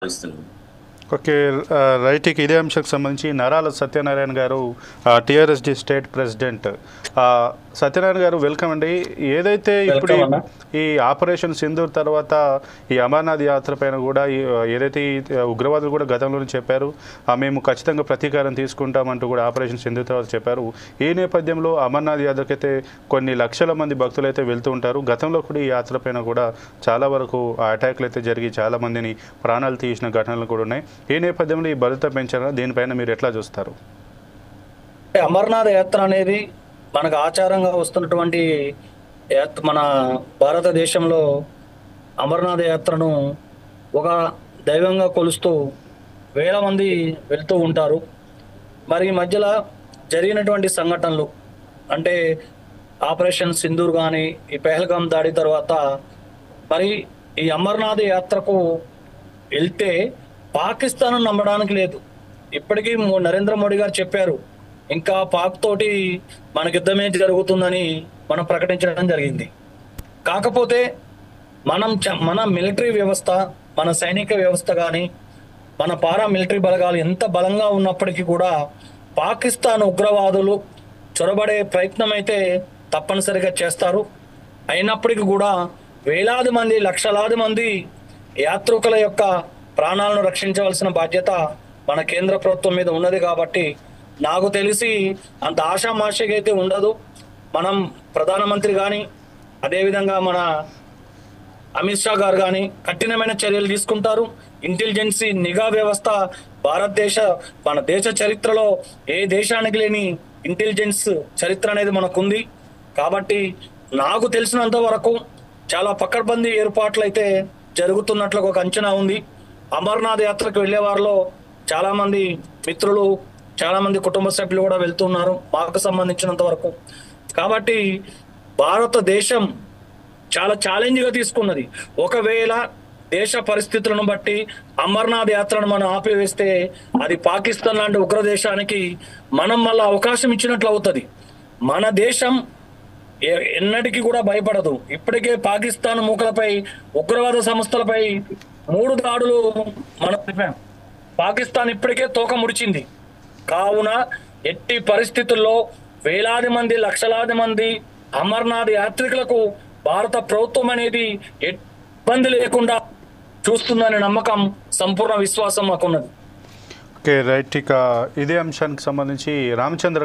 ఇస్తున్నాం. Okay. Right. ఇదే అంశానికి సంబంధించి నరాల సత్యనారాయణ గారు టీఆర్ఎస్డి స్టేట్ ప్రెసిడెంట్. సత్యనారాయణ గారు వెల్కమ్ అండి. ఏదైతే ఇప్పుడు ఈ ఆపరేషన్ సింధూర్ తర్వాత ఈ అమర్నాథ్ యాత్ర పైన కూడా ఏదైతే ఉగ్రవాదులు కూడా గతంలోనే చెప్పారు, మేము ఖచ్చితంగా ప్రతీకారం తీసుకుంటామంటూ కూడా ఆపరేషన్ సింధూర్ తర్వాత చెప్పారు. ఈ నేపథ్యంలో అమర్నాథ్ యాత్రకైతే కొన్ని లక్షల మంది భక్తులు అయితే వెళ్తూ ఉంటారు. గతంలో కూడా ఈ యాత్ర పైన కూడా చాలా వరకు అటాక్లు అయితే జరిగి చాలా మందిని ప్రాణాలు తీసిన ఘటనలు కూడా ఉన్నాయి. ఈ నేపథ్యంలో ఈ భద్రత పెంచారా, దీనిపైన మీరు ఎట్లా చూస్తారు? అమర్నాథ్ యాత్ర అనేది మనకు ఆచారంగా వస్తున్నటువంటి మన భారతదేశంలో అమర్నాథ్ యాత్రను ఒక దైవంగా కొలుస్తూ వేల మంది వెళ్తూ ఉంటారు. మరి ఈ మధ్యలో జరిగినటువంటి సంఘటనలు అంటే ఆపరేషన్ సింధూర్ కానీ ఈ పెహల్గాం దాడి తర్వాత మరి ఈ అమర్నాథ్ యాత్రకు వెళ్తే పాకిస్తాన్ నమ్మడానికి లేదు. ఇప్పటికీ నరేంద్ర మోడీ గారు చెప్పారు, ఇంకా పాక్ తోటి మనకి యుద్ధమే జరుగుతుందని మనం ప్రకటించడం జరిగింది. కాకపోతే మన మిలిటరీ వ్యవస్థ, మన సైనిక వ్యవస్థ కానీ మన పారా మిలిటరీ బలగాలు ఎంత బలంగా ఉన్నప్పటికీ కూడా పాకిస్తాన్ ఉగ్రవాదులు చొరబడే ప్రయత్నం అయితే తప్పనిసరిగా చేస్తారు. అయినప్పటికీ కూడా వేలాది మంది, లక్షలాది మంది యాత్రికుల యొక్క ప్రాణాలను రక్షించవలసిన బాధ్యత మన కేంద్ర ప్రభుత్వం మీద ఉన్నది. కాబట్టి నాకు తెలిసి అంత ఆషామాషిగా అయితే ఉండదు. మనం ప్రధానమంత్రి కానీ అదేవిధంగా మన అమిత్ షా గారు కానీ కఠినమైన చర్యలు తీసుకుంటారు. ఇంటెలిజెన్సీ నిఘా వ్యవస్థ మన దేశ చరిత్రలో ఏ దేశానికి లేని ఇంటెలిజెన్స్ చరిత్ర అనేది మనకుంది. కాబట్టి నాకు తెలిసినంత వరకు చాలా పకడ్బందీ ఏర్పాట్లు అయితే జరుగుతున్నట్లు ఒక అంచనా ఉంది. అమర్నాథ్ యాత్రకు వెళ్లే వారిలో చాలా మంది మిత్రులు, చాలా మంది కుటుంబ సభ్యులు కూడా వెళ్తున్నారు మాకు సంబంధించినంత వరకు. కాబట్టి భారతదేశం చాలా ఛాలెంజ్గా తీసుకున్నది. ఒకవేళ దేశ పరిస్థితులను బట్టి అమర్నాథ్ యాత్రను మనం ఆపివేస్తే అది పాకిస్తాన్ లాంటి ఉగ్ర దేశానికి మనం మళ్ళీ అవకాశం ఇచ్చినట్లు అవుతుంది. మన దేశం ఎన్నటికీ కూడా భయపడదు. ఇప్పటికే పాకిస్తాన్ మూకలపై, ఉగ్రవాద సంస్థలపై 3 దాడులు మనం చెప్పాం. పాకిస్తాన్ ఇప్పటికే తోక ముడిచింది. కావున ఎట్టి పరిస్థితుల్లో వేలాది మంది, లక్షలాది మంది అమర్నాథ్ యాత్రికులకు భారత ప్రభుత్వం అనేది ఇబ్బంది లేకుండా చూస్తుందనే నమ్మకం, సంపూర్ణ విశ్వాసం మాకున్నది. Okay right. ఇదే అంశానికి సంబంధించి రామచంద్ర